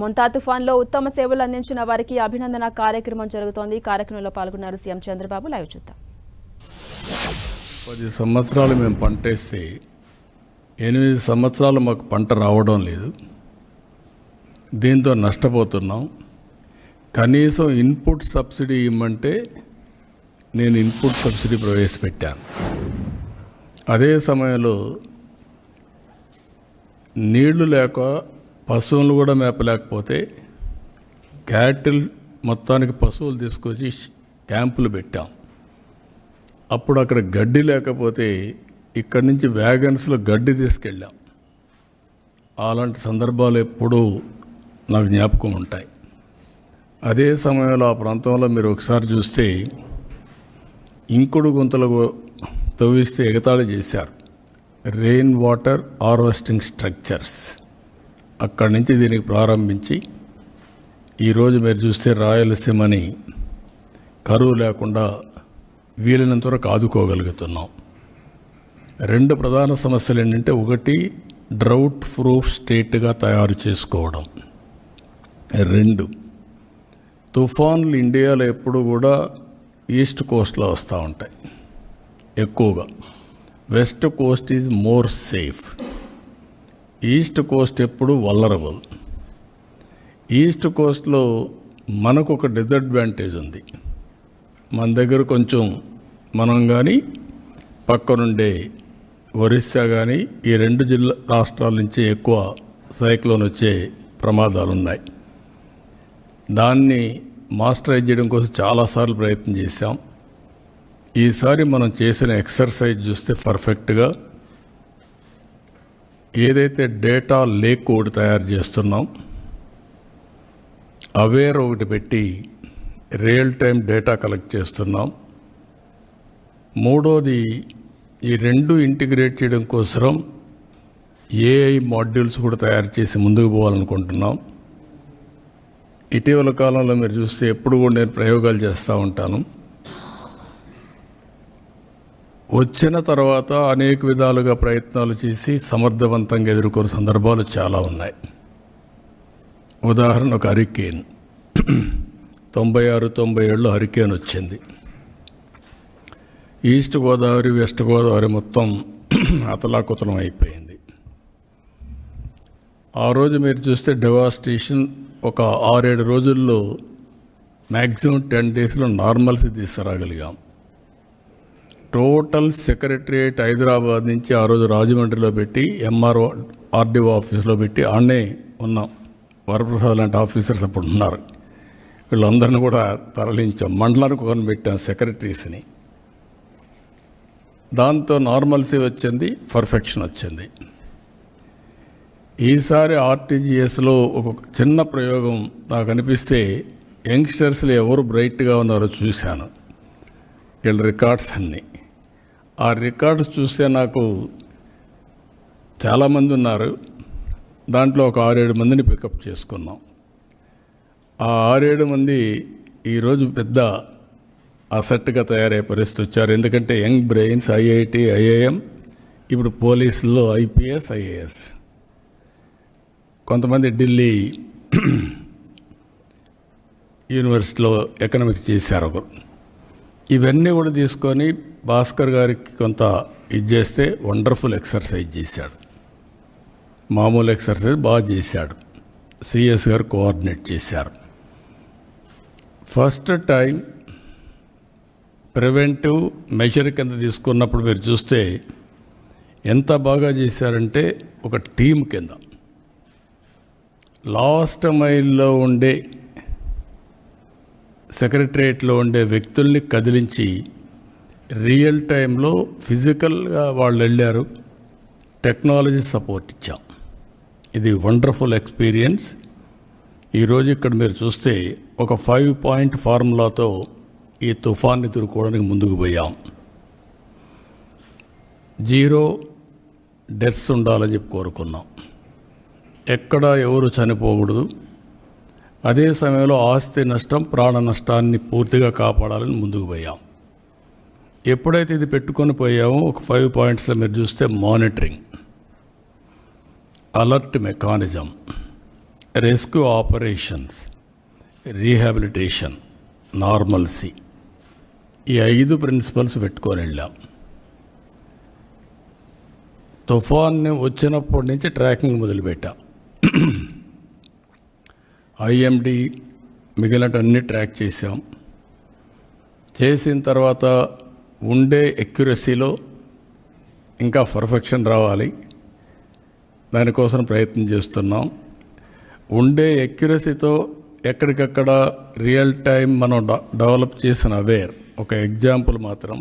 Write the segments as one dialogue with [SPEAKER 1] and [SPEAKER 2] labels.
[SPEAKER 1] ముంతా తుఫాన్లో ఉత్తమ సేవలు అందించిన వారికి అభినందన కార్యక్రమం జరుగుతోంది. కార్యక్రమంలో పాల్గొన్నారు సీఎం చంద్రబాబు. లైవ్ చూద్దాం.
[SPEAKER 2] 10 సంవత్సరాలు మేము పంటేస్తే 8 సంవత్సరాలు మాకు పంట రావడం లేదు. దీంతో నష్టపోతున్నాం. కనీసం ఇన్పుట్ సబ్సిడీ ఇవ్వమంటే నేను ఇన్పుట్ సబ్సిడీ ప్రవేశపెట్టాను. అదే సమయంలో నీళ్లు లేక పశువులు కూడా మేపలేకపోతే క్యాటిల్ మొత్తానికి పశువులు తీసుకొచ్చి క్యాంపులు పెట్టాం. అప్పుడు అక్కడ గడ్డి లేకపోతే ఇక్కడి నుంచి వ్యాగన్స్లో గడ్డి తీసుకెళ్ళాం. అలాంటి సందర్భాలు ఎప్పుడూ నాకు జ్ఞాపకం ఉంటాయి. అదే సమయంలో ఆ ప్రాంతంలో మీరు ఒకసారి చూస్తే ఇంకుడు గుంతలు తవ్విస్తే ఎగతాళి చేశారు. రెయిన్ వాటర్ హార్వెస్టింగ్ స్ట్రక్చర్స్ అక్కడి నుంచి దీనికి ప్రారంభించి ఈరోజు మీరు చూస్తే రాయలసీమని కరువు లేకుండా వీలైనంత వరకు ఆదుకోగలుగుతున్నాం. 2 ప్రధాన సమస్యలు ఏంటంటే, ఒకటి డ్రౌట్ ప్రూఫ్ స్టేట్గా తయారు చేసుకోవడం. 2 తుఫాన్లు ఇండియాలో ఎప్పుడు కూడా ఈస్ట్ కోస్ట్లో వస్తూ ఉంటాయి ఎక్కువగా. West Coast is more safe. East Coast ఎప్పుడు వల్నరబుల్. ఈస్ట్ కోస్ట్లో మనకు ఒక డిసడ్వాంటేజ్ ఉంది. మన దగ్గర కొంచెం మనం కానీ పక్కనుండే ఒరిస్సా కానీ ఈ 2 రాష్ట్రాల నుంచి ఎక్కువ సైక్లోన్ వచ్చే ప్రమాదాలు ఉన్నాయి. దాన్ని మాస్టరైజ్ చేయడం కోసం చాలాసార్లు ప్రయత్నం చేశాం. ఈసారి మనం చేసిన ఎక్సర్సైజ్ చూస్తే పర్ఫెక్ట్గా ఏదైతే డేటా లేక్ ఒకటి తయారు చేస్తున్నాం, అవేర్ ఒకటి పెట్టి రియల్ టైం డేటా కలెక్ట్ చేస్తున్నాం. మూడోది ఈ 2 ఇంటిగ్రేట్ చేయడం కోసం ఏఐ మాడ్యూల్స్ కూడా తయారు చేసి ముందుకు పోవాలనుకుంటున్నాం. ఇటీవల కాలంలో మీరు చూస్తే ఎప్పుడు కూడా నేను ప్రయోగాలు చేస్తూ ఉంటాను. వచ్చిన తర్వాత అనేక విధాలుగా ప్రయత్నాలు చేసి సమర్థవంతంగా ఎదుర్కొన్న సందర్భాలు చాలా ఉన్నాయి. ఉదాహరణకు హరికేన్ 96-97లో హరికేన్ వచ్చింది. ఈస్ట్ గోదావరి వెస్ట్ గోదావరి మొత్తం అతలాకుతలం అయిపోయింది. ఆ రోజు మీరు చూస్తే డెవాస్టేషన్ ఒక 6-7 రోజుల్లో మ్యాక్సిమం 10 డేస్లో నార్మల్సీ తీసుకురాగలిగాం. టోటల్ సెక్రటరియేట్ హైదరాబాద్ నుంచి ఆ రోజు రాజమండ్రిలో పెట్టి ఎంఆర్ఓ ఆర్డీఓ ఆఫీస్లో పెట్టి ఆడనే ఉన్నాం. వరప్రసాద్ లాంటి ఆఫీసర్స్ అప్పుడు ఉన్నారు. వీళ్ళందరినీ కూడా తరలించాం. మండలానికి ఒకరిని పెట్టాం సెక్రటరీస్ని. దాంతో నార్మల్సీ వచ్చింది, పర్ఫెక్షన్ వచ్చింది. ఈసారి ఆర్టీజీఎస్లో ఒక చిన్న ప్రయోగం నాకు అనిపిస్తే యంగ్స్టర్స్లో ఎవరు బ్రైట్గా ఉన్నారో చూశాను. వీళ్ళ రికార్డ్స్ అన్నీ. ఆ రికార్డ్స్ చూస్తే నాకు చాలామంది ఉన్నారు. దాంట్లో ఒక 6-7 మందిని పికప్ చేసుకున్నాం. ఆ 6-7 మంది ఈరోజు పెద్ద అసెట్గా తయారయ్యే పరిస్థితి వచ్చారు. ఎందుకంటే యంగ్ బ్రెయిన్స్, ఐఐటి, ఐఐఎం, ఇప్పుడు పోలీసుల్లో ఐపీఎస్, ఐఏఎస్, కొంతమంది ఢిల్లీ యూనివర్సిటీలో ఎకనామిక్స్ చేశారు ఒకరు. ఇవన్నీ కూడా తీసుకొని భాస్కర్ గారికి కొంత ఇది చేస్తే వండర్ఫుల్ ఎక్సర్సైజ్ చేశాడు. మామూలు ఎక్సర్సైజ్ బాగా చేశాడు. సిఎస్ గారు కోఆర్డినేట్ చేశారు. ఫస్ట్ టైం ప్రివెంటివ్ మెజర్ కింద తీసుకున్నప్పుడు మీరు చూస్తే ఎంత బాగా చేశారంటే, ఒక టీం కింద లాస్ట్ మైల్లో ఉండే సెక్రటరియట్లో ఉండే వ్యక్తుల్ని కదిలించి రియల్ టైంలో ఫిజికల్గా వాళ్ళు వెళ్ళారు. టెక్నాలజీ సపోర్ట్ ఇచ్చాం. ఇది వండర్ఫుల్ ఎక్స్పీరియన్స్. ఈరోజు ఇక్కడ మీరు చూస్తే ఒక 5-పాయింట్ ఫార్ములాతో ఈ తుఫాన్ని ఎదుర్కోవడానికి ముందుకు పోయాం. 0 డెత్స్ ఉండాలని చెప్పి కోరుకున్నాం. ఎక్కడ ఎవరు చనిపోకూడదు. అదే సమయంలో ఆస్తి నష్టం, ప్రాణ నష్టాన్ని పూర్తిగా కాపాడాలని ముందుకు పోయాం. ఎప్పుడైతే ఇది పెట్టుకొని పోయామో ఒక 5 పాయింట్స్లో మీరు చూస్తే monitoring, alert mechanism, rescue operations, rehabilitation, normalcy, ఈ 5 ప్రిన్సిపల్స్ పెట్టుకొని వెళ్ళాం. తుఫాన్ వచ్చినప్పటి నుంచి ట్రాకింగ్ మొదలుపెట్టాం. ఐఎండి మిగిలినటన్నీ ట్రాక్ చేసాం. చేసిన తర్వాత ఉండే ఎక్యురసీలో ఇంకా పర్ఫెక్షన్ రావాలి, దానికోసం ప్రయత్నం చేస్తున్నాం. ఉండే ఎక్యురసీతో ఎక్కడికక్కడ రియల్ టైం మనం డెవలప్ చేసిన ఒక ఎగ్జాంపుల్ మాత్రం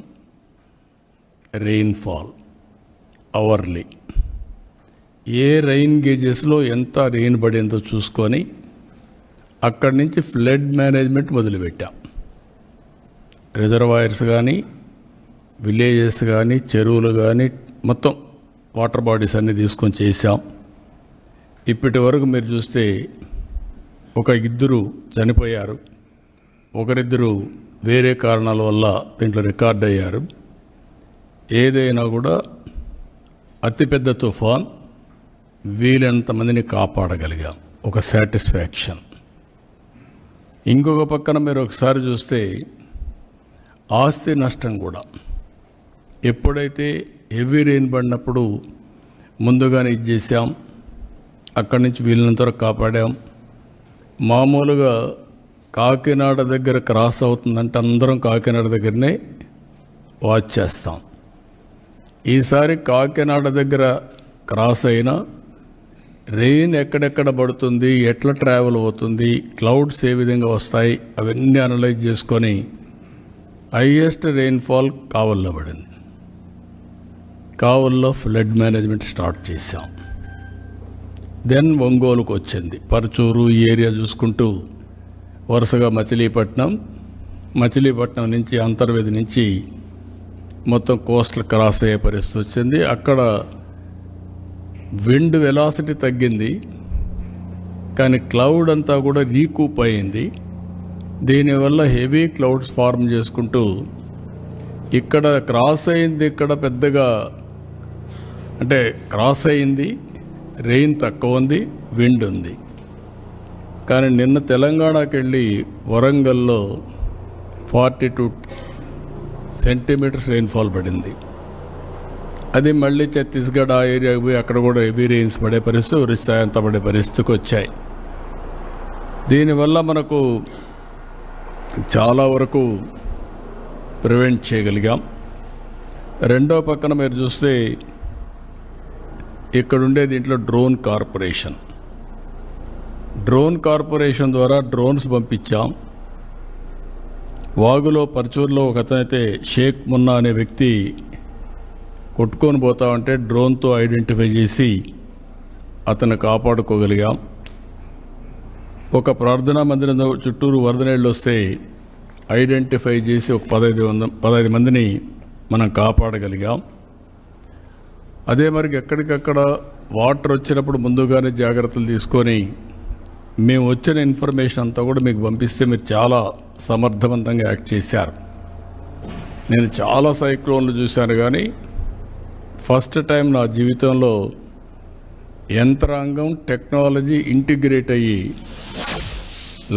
[SPEAKER 2] రెయిన్ఫాల్ అవర్లీ. ఏ రెయిన్ గేజెస్లో ఎంత రెయిన్ పడిందో చూసుకొని అక్కడి నుంచి ఫ్లడ్ మేనేజ్మెంట్ మొదలుపెట్టాం. రిజర్వాయర్స్ కానీ, విలేజెస్ కానీ, చెరువులు కానీ, మొత్తం వాటర్ బాడీస్ అన్నీ తీసుకొని చేశాం. ఇప్పటి వరకు మీరు చూస్తే 2 చనిపోయారు, 1 వేరే కారణాల వల్ల దీంట్లో రికార్డ్ అయ్యారు. ఏదైనా కూడా అతిపెద్ద తుఫాన్ వీలైనంత మందిని కాపాడగలిగాం, ఒక సాటిస్ఫాక్షన్. ఇంకొక పక్కన మీరు ఒకసారి చూస్తే ఆస్తి నష్టం కూడా ఎప్పుడైతే హెవీ రెయిన్ పడినప్పుడు ముందుగానే ఇది చేసాం, అక్కడి నుంచి వీలైనంత వరకు కాపాడాం. మామూలుగా కాకినాడ దగ్గర క్రాస్ అవుతుందంటే అందరం కాకినాడ దగ్గరనే వాచ్ చేస్తాం. ఈసారి కాకినాడ దగ్గర క్రాస్ అయినా రెయిన్ ఎక్కడెక్కడ పడుతుంది, ఎట్లా ట్రావెల్ అవుతుంది, క్లౌడ్స్ ఏ విధంగా వస్తాయి, అవన్నీ అనలైజ్ చేసుకొని హైయెస్ట్ రెయిన్ఫాల్ కావల్లో పడింది. కావల్లో ఫ్లడ్ మేనేజ్మెంట్ స్టార్ట్ చేశాం. దెన్ ఒంగోలుకు వచ్చింది, పరచూరు ఈ ఏరియా చూసుకుంటూ వరుసగా మచిలీపట్నం నుంచి అంతర్వేది నుంచి మొత్తం కోస్టల్ క్రాస్ అయ్యే పరిస్థితి వచ్చింది. అక్కడ విండ్ వెలాసిటీ తగ్గింది, కానీ క్లౌడ్ అంతా కూడా రీకూప్ అయింది. దీనివల్ల హెవీ క్లౌడ్స్ ఫార్మ్ చేసుకుంటూ ఇక్కడ క్రాస్ అయింది. ఇక్కడ పెద్దగా అంటే క్రాస్ అయింది, రెయిన్ తక్కువ ఉంది, విండ్ ఉంది. కానీ నిన్న తెలంగాణకి వెళ్ళి వరంగల్లో 42 సెంటీమీటర్స్ రెయిన్ఫాల్ పడింది. అది మళ్ళీ ఛత్తీస్గఢ్ ఆ ఏరియాకి పోయి అక్కడ కూడా హెవీ రెయిన్స్ పడే పరిస్థితి, ఒరిస్సా అంతా పడే పరిస్థితికి వచ్చాయి. దీనివల్ల మనకు చాలా వరకు ప్రివెంట్ చేయగలిగాం. రెండో పక్కన మీరు చూస్తే ఇక్కడుండే దీంట్లో డ్రోన్ కార్పొరేషన్ ద్వారా డ్రోన్స్ పంపించాం. వాగులో పరచూరులో ఒక అతనైతే షేక్ మున్నా అనే వ్యక్తి కొట్టుకొని పోతామంటే డ్రోన్తో ఐడెంటిఫై చేసి అతను కాపాడుకోగలిగాం. ఒక ప్రార్థనా మందిరం చుట్టూరు వరద నీళ్ళు వస్తే ఐడెంటిఫై చేసి ఒక 15 మందిని మనం కాపాడగలిగాం. అదే మరి ఎక్కడికక్కడ వాటర్ వచ్చినప్పుడు ముందుగానే జాగ్రత్తలు తీసుకొని మేము వచ్చిన ఇన్ఫర్మేషన్ అంతా కూడా మీకు పంపిస్తే మీరు చాలా సమర్థవంతంగా యాక్ట్ చేశారు. నేను చాలా సైక్లోన్లు చూశాను, కానీ ఫస్ట్ టైం నా జీవితంలో యంత్రాంగం టెక్నాలజీ ఇంటిగ్రేట్ అయ్యి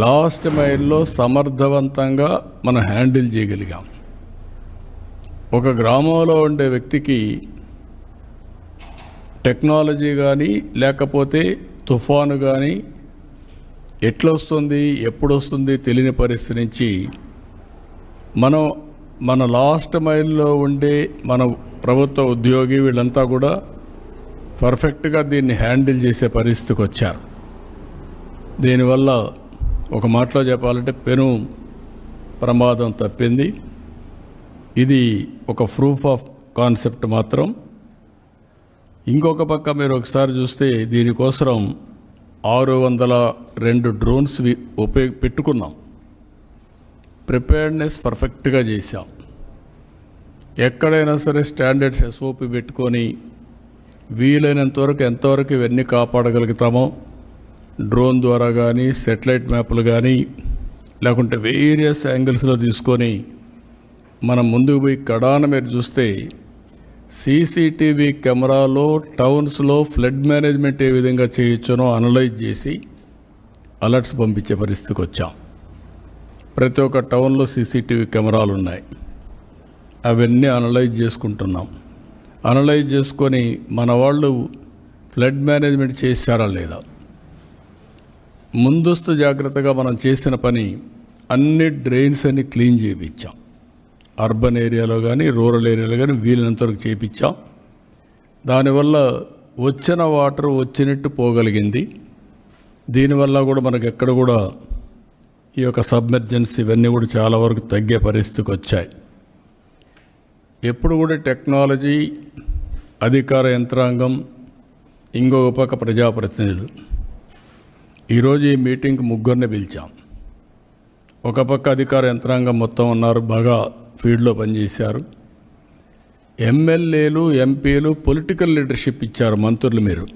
[SPEAKER 2] లాస్ట్ మైల్లో సమర్థవంతంగా మనం హ్యాండిల్ చేయగలిగాం. ఒక గ్రామంలో ఉండే వ్యక్తికి టెక్నాలజీ కానీ లేకపోతే తుఫాను కానీ ఎట్లొస్తుంది ఎప్పుడు వస్తుంది తెలియని పరిస్థితి నుంచి మన లాస్ట్ మైల్లో ఉండే మన ప్రభుత్వ ఉద్యోగి వీళ్ళంతా కూడా పర్ఫెక్ట్గా దీన్ని హ్యాండిల్ చేసే పరిస్థితికి వచ్చారు. దీనివల్ల ఒక మాటలో చెప్పాలంటే పెను ప్రమాదం తప్పింది. ఇది ఒక ప్రూఫ్ ఆఫ్ కాన్సెప్ట్ మాత్రం. ఇంకొక పక్క మీరు ఒకసారి చూస్తే దీనికోసం 602 డ్రోన్స్ పెట్టుకున్నాం. ప్రిపేర్డ్నెస్ పర్ఫెక్ట్గా చేశాం. ఎక్కడైనా సరే స్టాండర్డ్స్ ఎస్ఓపి పెట్టుకొని వీలైనంతవరకు ఎంతవరకు ఇవన్నీ కాపాడగలుగుతామో డ్రోన్ ద్వారా కానీ సెటిలైట్ మ్యాప్లు కానీ లేకుంటే వేరియస్ యాంగిల్స్లో తీసుకొని మనం ముందుకు పోయి కడాన మీరు చూస్తే సీసీటీవీ కెమెరాలో టౌన్స్లో ఫ్లడ్ మేనేజ్మెంట్ ఏ విధంగా చేయొచ్చునో అనలైజ్ చేసి అలర్ట్స్ పంపించే పరిస్థితికి వచ్చాం. ప్రతి ఒక్క టౌన్లో సీసీటీవీ కెమెరాలు ఉన్నాయి. అవన్నీ అనలైజ్ చేసుకుంటున్నాం. అనలైజ్ చేసుకొని మన వాళ్ళు ఫ్లడ్ మేనేజ్మెంట్ చేశారా లేదా, ముందస్తు జాగ్రత్తగా మనం చేసిన పని అన్ని డ్రైన్స్ అన్ని క్లీన్ చేయించాం. అర్బన్ ఏరియాలో కానీ రూరల్ ఏరియాలో కానీ వీలైనంత వరకు చేయించాం. దానివల్ల వచ్చిన వాటర్ వచ్చినట్టు పోగలిగింది. దీనివల్ల కూడా మనకు ఎక్కడ కూడా ఈ యొక్క సబ్మెర్జెన్సీ ఇవన్నీ కూడా చాలా వరకు తగ్గే పరిస్థితికి వచ్చాయి. ఎప్పుడు కూడా టెక్నాలజీ, అధికార యంత్రాంగం, ఇంకొక పక్క ప్రజాప్రతినిధులు. ఈరోజు ఈ మీటింగ్కి ముగ్గురిని పిలిచాం. ఒక పక్క అధికార యంత్రాంగం మొత్తం ఉన్నారు, బాగా ఫీల్డ్లో పనిచేశారు. ఎమ్మెల్యేలు, ఎంపీలు పొలిటికల్ లీడర్షిప్ ఇచ్చారు మంత్రులు. మీరు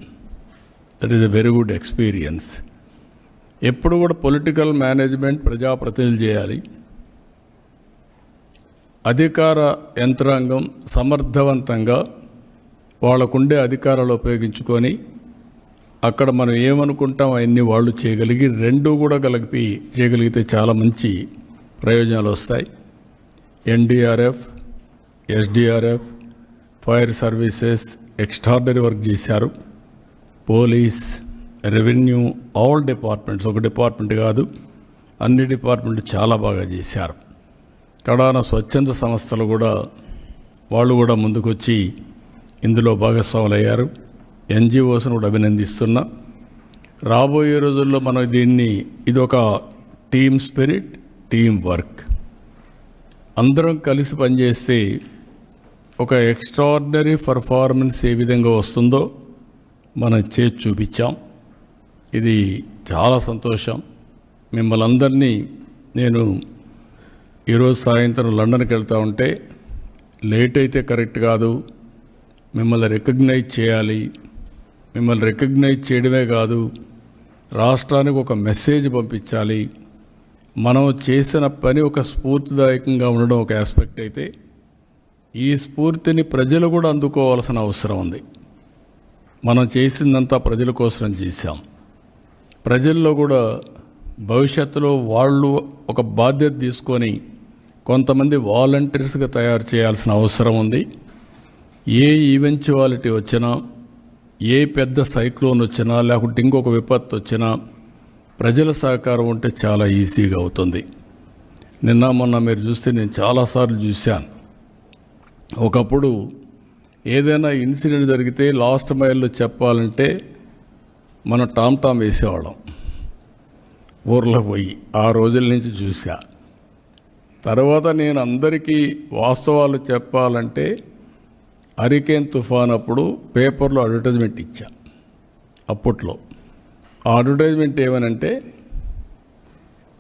[SPEAKER 2] that is a very good experience. ఎప్పుడు కూడా పొలిటికల్ మేనేజ్మెంట్ ప్రజాప్రతినిధులు చేయాలి. అధికార యంత్రాంగం సమర్థవంతంగా వాళ్ళకుండే అధికారాలు ఉపయోగించుకొని అక్కడ మనం ఏమనుకుంటాం అవన్నీ వాళ్ళు చేయగలిగి రెండు కూడా కలిపి చేయగలిగితే చాలా మంచి ప్రయోజనాలు వస్తాయి. NDRF, SDRF, fire services extraordinary work చేశారు. పోలీస్, రెవెన్యూ, ఆల్ డిపార్ట్మెంట్స్, ఒక డిపార్ట్మెంట్ కాదు అన్ని డిపార్ట్మెంట్లు చాలా బాగా చేశారు. కడాన స్వచ్ఛంద సంస్థలు కూడా వాళ్ళు కూడా ముందుకొచ్చి ఇందులో భాగస్వాములు అయ్యారు. ఎన్జిఓస్ను కూడా అభినందిస్తున్నా. రాబోయే రోజుల్లో మనం ఇది ఒక టీమ్ స్పిరిట్, టీమ్ వర్క్. అందరం కలిసి పనిచేస్తే ఒక ఎక్స్ట్రాడినరీ పర్ఫార్మెన్స్ ఏ విధంగా వస్తుందో మనం చేసి చూపించాం. ఇది చాలా సంతోషం. మిమ్మల్ని అందరినీ నేను ఈరోజు సాయంత్రం లండన్కి వెళ్తూ ఉంటే లేట్ అయితే కరెక్ట్ కాదు, మిమ్మల్ని రికగ్నైజ్ చేయాలి. మిమ్మల్ని రికగ్నైజ్ చేయడమే కాదు, రాష్ట్రానికి ఒక మెసేజ్ పంపించాలి. మనం చేసిన పని ఒక స్ఫూర్తిదాయకంగా ఉండడం ఒక ఆస్పెక్ట్ అయితే, ఈ స్ఫూర్తిని ప్రజలు కూడా అందుకోవాల్సిన అవసరం ఉంది. మనం చేసిందంతా ప్రజల కోసం చేశాం. ప్రజల్లో కూడా భవిష్యత్తులో వాళ్ళు ఒక బాధ్యత తీసుకొని కొంతమంది వాలంటీర్స్గా తయారు చేయాల్సిన అవసరం ఉంది. ఏ ఈవెంచువాలిటీ వచ్చినా, ఏ పెద్ద సైక్లోన్ వచ్చినా, లేకుంటే ఇంకొక విపత్తు వచ్చినా ప్రజల సహకారం ఉంటే చాలా ఈజీగా అవుతుంది. నిన్న మొన్న మీరు చూస్తే నేను చాలాసార్లు చూశాను. ఒకప్పుడు ఏదైనా ఇన్సిడెంట్ జరిగితే లాస్ట్ మైల్లో చెప్పాలంటే మనం టామ్ వేసేవాళ్ళం ఊర్లో పోయి. ఆ రోజుల నుంచి చూసా. తర్వాత నేను అందరికీ వాస్తవాలు చెప్పాలంటే హరికేన్ తుఫాన్ అప్పుడు పేపర్లో అడ్వర్టైజ్మెంట్ ఇచ్చా. అప్పట్లో ఆ అడ్వర్టైజ్మెంట్ ఏమనంటే,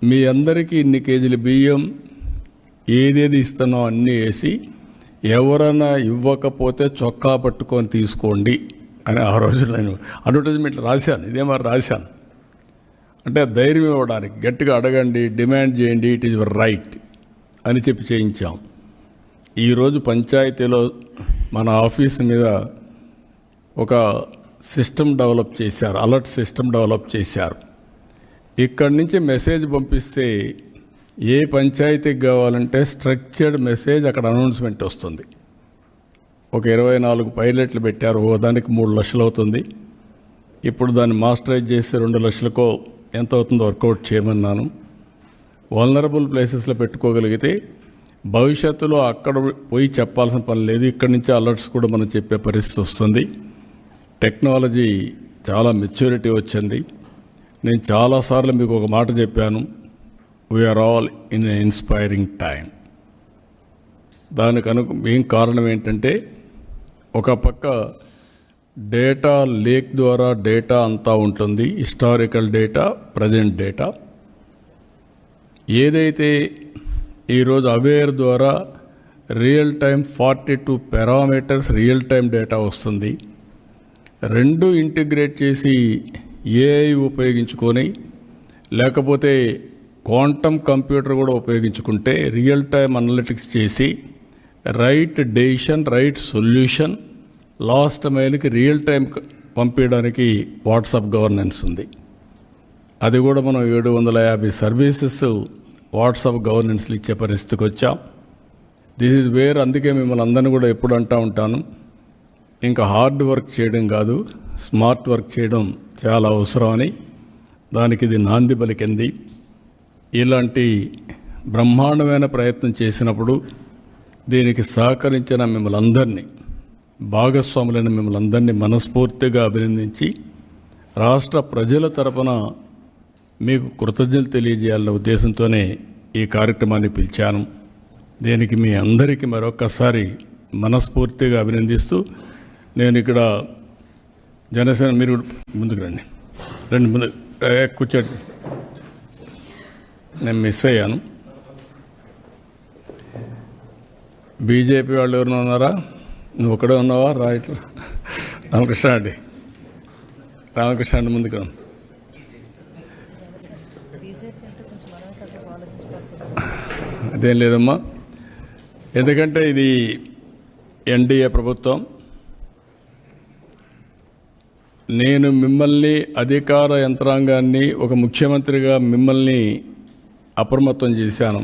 [SPEAKER 2] మీ అందరికీ ఇన్ని కేజీల బియ్యం ఏదేది ఇస్తున్నాం అన్నీ వేసి ఎవరైనా ఇవ్వకపోతే చొక్కా పట్టుకొని తీసుకోండి అని ఆ రోజు నేను అడ్వర్టైజ్మెంట్లు రాశాను. ఇదే మరి రాశాను. అంటే ధైర్యం ఇవ్వడానికి, గట్టిగా అడగండి, డిమాండ్ చేయండి, ఇట్ ఈజ్ యువర్ రైట్ అని చెప్పి చేయించాం. ఈరోజు పంచాయతీలో మన ఆఫీస్ మీద ఒక సిస్టమ్ డెవలప్ చేశారు, అలర్ట్ సిస్టమ్ డెవలప్ చేశారు. ఇక్కడి నుంచి మెసేజ్ పంపిస్తే ఏ పంచాయతీకి కావాలంటే స్ట్రక్చర్డ్ మెసేజ్ అక్కడ అనౌన్స్మెంట్ వస్తుంది. ఒక 24 పైలట్లు పెట్టారు. దానికి 3 లక్షలు అవుతుంది. ఇప్పుడు దాన్ని మాస్టరైజ్ చేసి 2 లక్షలకో ఎంత అవుతుందో వర్కౌట్ చేయమన్నాను. వల్నరబుల్ ప్లేసెస్లో పెట్టుకోగలిగితే భవిష్యత్తులో అక్కడ పోయి చెప్పాల్సిన పని లేదు. ఇక్కడి నుంచి అలర్ట్స్ కూడా మనం చెప్పే పరిస్థితి వస్తుంది. టెక్నాలజీ చాలా మెచ్యూరిటీ వచ్చింది. నేను చాలాసార్లు మీకు ఒక మాట చెప్పాను, we are all in a inspiring time. దానికి మెయిన్ కారణం ఏంటంటే, ఒక పక్క డేటా లేక్ ద్వారా డేటా అంతా ఉంటుంది, హిస్టారికల్ డేటా, ప్రజెంట్ డేటా. ఏదైతే ఈరోజు అవేర్ ద్వారా real time 42 parameters real time data వస్తుంది. రెండు ఇంటిగ్రేట్ చేసి ఏఐ ఉపయోగించుకొని, లేకపోతే క్వాంటమ్ కంప్యూటర్ కూడా ఉపయోగించుకుంటే రియల్ టైం అనలిటిక్స్ చేసి right decision, right solution last మైల్కి రియల్ టైం పంపించడానికి వాట్సాప్ గవర్నెన్స్ ఉంది. అది కూడా మనం 750 సర్వీసెస్ వాట్సాప్ గవర్నెన్స్లు ఇచ్చే పరిస్థితికి వచ్చాం. This is where. అందుకే మిమ్మల్ని అందరినీ కూడా ఎప్పుడు అంటూ ఉంటాను, ఇంకా హార్డ్ వర్క్ చేయడం కాదు, స్మార్ట్ వర్క్ చేయడం చాలా అవసరం అని. దానికి ఇది నాంది పలికింది. ఇలాంటి బ్రహ్మాండమైన ప్రయత్నం చేసినప్పుడు దీనికి సహకరించిన మిమ్మల్ని అందరినీ, భాగస్వాములైన మిమ్మల్ని అందరినీ మనస్ఫూర్తిగా అభినందించి రాష్ట్ర ప్రజల తరపున మీకు కృతజ్ఞతలు తెలియజేయాలనే ఉద్దేశంతోనే ఈ కార్యక్రమాన్ని పిలిచాను. దీనికి మీ అందరికీ మరొక్కసారి మనస్ఫూర్తిగా అభినందిస్తూ, నేను ఇక్కడ జనసేన, మీరు ముందుకు రండి, ముందు కూర్చోండి. నేను మిస్ అయ్యాను. బీజేపీ వాళ్ళు ఎవరైనా ఉన్నారా? నువ్వు ఒకడే ఉన్నావా? రా ఇట్లా. రామకృష్ణ అండి, రామకృష్ణ అండి, ముందుకు రా. అదేం లేదమ్మా, ఎందుకంటే ఇది ఎన్డీఏ ప్రభుత్వం. నేను మిమ్మల్ని, అధికార యంత్రాంగాన్ని, ఒక ముఖ్యమంత్రిగా మిమ్మల్ని అప్రమత్తం చేశాను.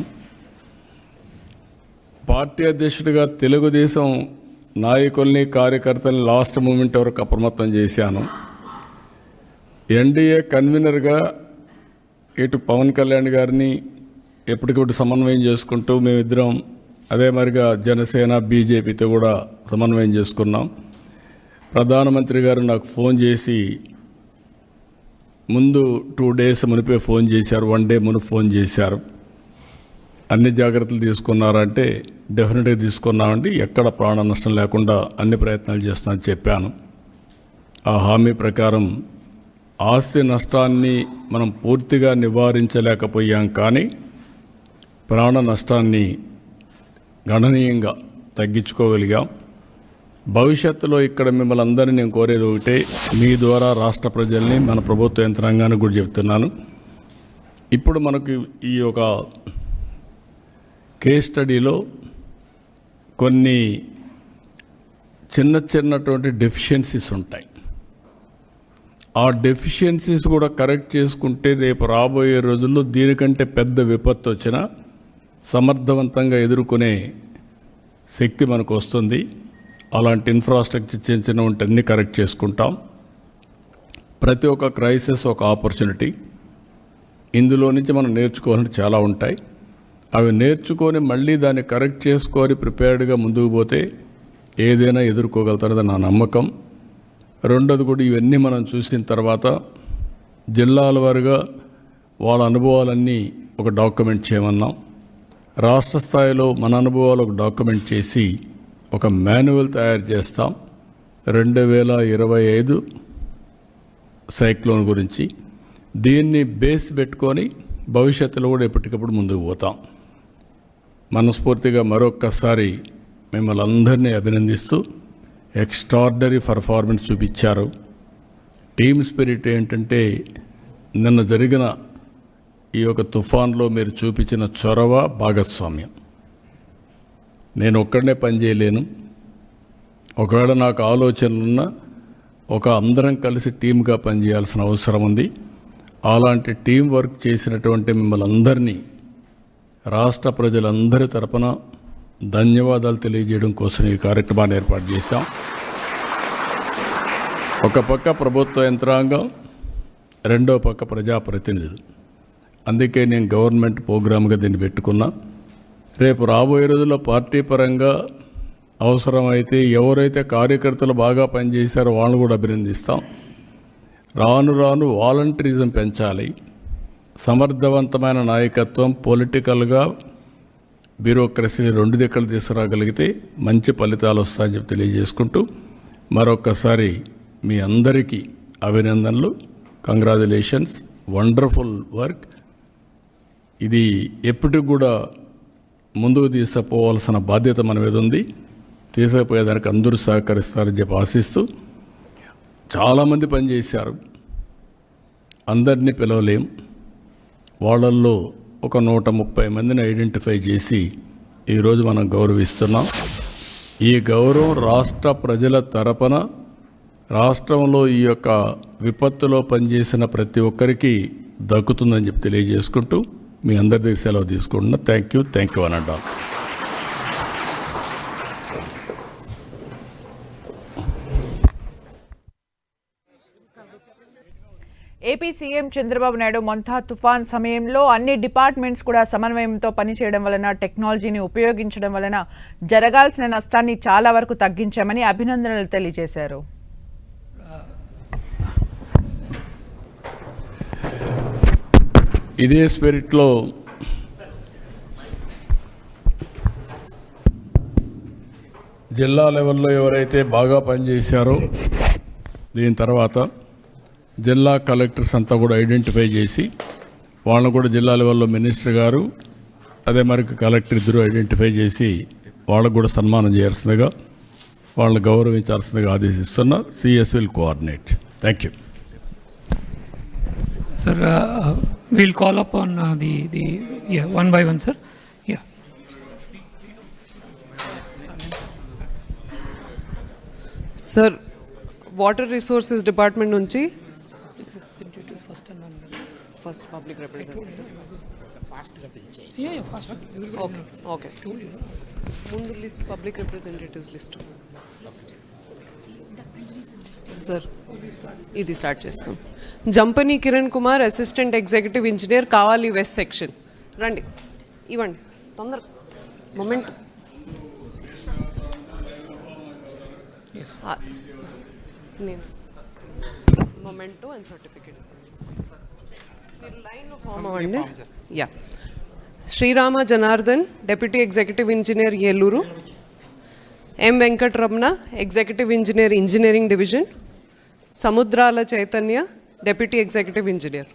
[SPEAKER 2] పార్టీ అధ్యక్షుడిగా తెలుగుదేశం నాయకుల్ని, కార్యకర్తల్ని లాస్ట్ మూమెంట్ వరకు అప్రమత్తం చేశాను. ఎన్డీఏ కన్వీనర్గా ఇటు పవన్ కళ్యాణ్ గారిని ఎప్పటికప్పుడు సమన్వయం చేసుకుంటూ మేమిద్దరం అదే మరిగా జనసేన బీజేపీతో కూడా సమన్వయం చేసుకున్నాం. ప్రధానమంత్రి గారు నాకు ఫోన్ చేసి ముందు 2 days మునిపే ఫోన్ చేశారు, 1 day మునుపు ఫోన్ చేశారు. అన్ని జాగ్రత్తలు తీసుకున్నారంటే డెఫినెట్గా తీసుకున్నామండి, ఎక్కడ ప్రాణ నష్టం లేకుండా అన్ని ప్రయత్నాలు చేస్తున్నామని చెప్పాను. ఆ హామీ ప్రకారం ఆస్తి నష్టాన్ని మనం పూర్తిగా నివారించలేకపోయాం, కానీ ప్రాణ నష్టాన్ని గణనీయంగా తగ్గించుకోగలిగాం. భవిష్యత్తులో ఇక్కడ మిమ్మల్ని అందరినీ నేను కోరేది ఒకటే, మీ ద్వారా రాష్ట్ర ప్రజల్ని, మన ప్రభుత్వ యంత్రాంగాన్ని కూడా చెప్తున్నాను. ఇప్పుడు మనకి ఈ ఒక కేస్ స్టడీలో కొన్ని చిన్నటువంటి డెఫిషియన్సీస్ ఉంటాయి. ఆ డెఫిషియన్సీస్ కూడా కరెక్ట్ చేసుకుంటే రేపు రాబోయే రోజుల్లో దీనికంటే పెద్ద విపత్తు వచ్చినా సమర్థవంతంగా ఎదుర్కొనే శక్తి మనకు వస్తుంది. అలాంటి ఇన్ఫ్రాస్ట్రక్చర్ చిన్న అన్ని కరెక్ట్ చేసుకుంటాం. ప్రతి ఒక్క క్రైసిస్ ఒక ఆపర్చునిటీ. ఇందులో నుంచి మనం నేర్చుకోవాలని చాలా ఉంటాయి. అవి నేర్చుకొని మళ్ళీ దాన్ని కరెక్ట్ చేసుకొని ప్రిపేర్డ్గా ముందుకు పోతే ఏదైనా ఎదుర్కోగలుగుతారని నా నమ్మకం. రెండోది కూడా ఇవన్నీ మనం చూసిన తర్వాత జిల్లాల వారుగా వాళ్ళ అనుభవాలన్నీ ఒక డాక్యుమెంట్ చేయమన్నాం. రాష్ట్ర స్థాయిలో మన అనుభవాలు ఒక డాక్యుమెంట్ చేసి ఒక మాన్యువల్ తయారు చేస్తాం. 2025 సైక్లోన్ గురించి దీన్ని బేస్ పెట్టుకొని భవిష్యత్తులో కూడా ఎప్పటికప్పుడు ముందుకు పోతాం. మనస్ఫూర్తిగా మరొక్కసారి మిమ్మల్ని అందరినీ అభినందిస్తూ, ఎక్స్ట్రార్డినరీ పర్ఫార్మెన్స్ చూపించారు. టీమ్ స్పిరిట్ ఏంటంటే నిన్న జరిగిన ఈ యొక్క తుఫాన్లో మీరు చూపించిన చొరవ, భాగస్వామ్యం. నేను ఒక్కడనే పనిచేయలేను. ఒకవేళ నాకు ఆలోచనలున్న ఒక అందరం కలిసి టీమ్గా పనిచేయాల్సిన అవసరం ఉంది. అలాంటి టీం వర్క్ చేసినటువంటి మిమ్మల్ని అందరినీ రాష్ట్ర ప్రజలందరి తరపున ధన్యవాదాలు తెలియజేయడం కోసం ఈ కార్యక్రమాన్ని ఏర్పాటు చేశాం. ఒక పక్క ప్రభుత్వ యంత్రాంగం, రెండో పక్క ప్రజాప్రతినిధులు. అందుకే నేను గవర్నమెంట్ ప్రోగ్రామ్గా దీన్ని పెట్టుకున్నా. రేపు రాబోయే రోజుల్లో పార్టీ పరంగా అవసరమైతే ఎవరైతే కార్యకర్తలు బాగా పనిచేశారో వాళ్ళని కూడా అభినందిస్తాం. రాను రాను వాలంటరిజం పెంచాలి. సమర్థవంతమైన నాయకత్వం, పొలిటికల్గా బ్యూరోక్రసీ 2 దిక్కలు తీసుకురాగలిగితే మంచి ఫలితాలు వస్తాయని చెప్పి తెలియజేసుకుంటూ మరొక్కసారి మీ అందరికీ అభినందనలు. Congratulations, wonderful work. ఇది ఎప్పటికి కూడా ముందుకు తీసుకుపోవాల్సిన బాధ్యత మన మీద ఉంది. తీసుకుపోయేదానికి అందరూ సహకరిస్తారని చెప్పి ఆశిస్తూ, చాలామంది పనిచేశారు, అందరినీ పిలవలేం. వాళ్ళల్లో ఒక 130 మందిని ఐడెంటిఫై చేసి ఈరోజు మనం గౌరవిస్తున్నాం. ఈ గౌరవం రాష్ట్ర ప్రజల తరపున రాష్ట్రంలో ఈ యొక్క విపత్తులో పనిచేసిన ప్రతి ఒక్కరికి దక్కుతుందని చెప్పి తెలియజేసుకుంటూ మీ అందరి దగ్గర సెలవు తీసుకుంటున్నా. థ్యాంక్ యూ అని అంటాం.
[SPEAKER 3] ఏపీ సీఎం చంద్రబాబు నాయుడు మొంతా తుఫాన్ సమయంలో అన్ని డిపార్ట్మెంట్స్ కూడా సమన్వయంతో పనిచేయడం వలన, టెక్నాలజీని ఉపయోగించడం వలన జరగాల్సిన నష్టాన్ని చాలా వరకు తగ్గించామని అభినందనలు తెలియజేశారు.
[SPEAKER 2] ఇదే స్పిరిట్లో జిల్లా లెవెల్లో ఎవరైతే బాగా పనిచేశారో దీని తర్వాత జిల్లా కలెక్టర్స్ అంతా కూడా ఐడెంటిఫై చేసి వాళ్ళని కూడా జిల్లా లెవెల్లో మినిస్టర్ గారు అదే మరి కలెక్టర్ ఇద్దరు ఐడెంటిఫై చేసి వాళ్ళకు కూడా సన్మానం చేయాల్సిందిగా, వాళ్ళని గౌరవించాల్సిందిగా ఆదేశిస్తున్నా. CS will coordinate. Thank you.
[SPEAKER 4] Sir, we'll call up on one by one, sir. Yeah.
[SPEAKER 5] Sir, Water Resources Department nunchi first public representatives.
[SPEAKER 4] Yeah, fast.
[SPEAKER 5] Okay. Mundu list public representatives list. Sir, ఇది start చేస్తాం. Jampani Kiran Kumar, assistant executive engineer, కావాలి west section. రండి, ఇవ్వండి తొందర. Moment నేను memento and certificate మీరు లైన్లో form అవ్వండి. Yeah. Srirama Janardhan, deputy executive engineer, Eluru. M Venkataramana, executive engineer, engineering division. Samudrala Chaitanya, deputy executive engineer.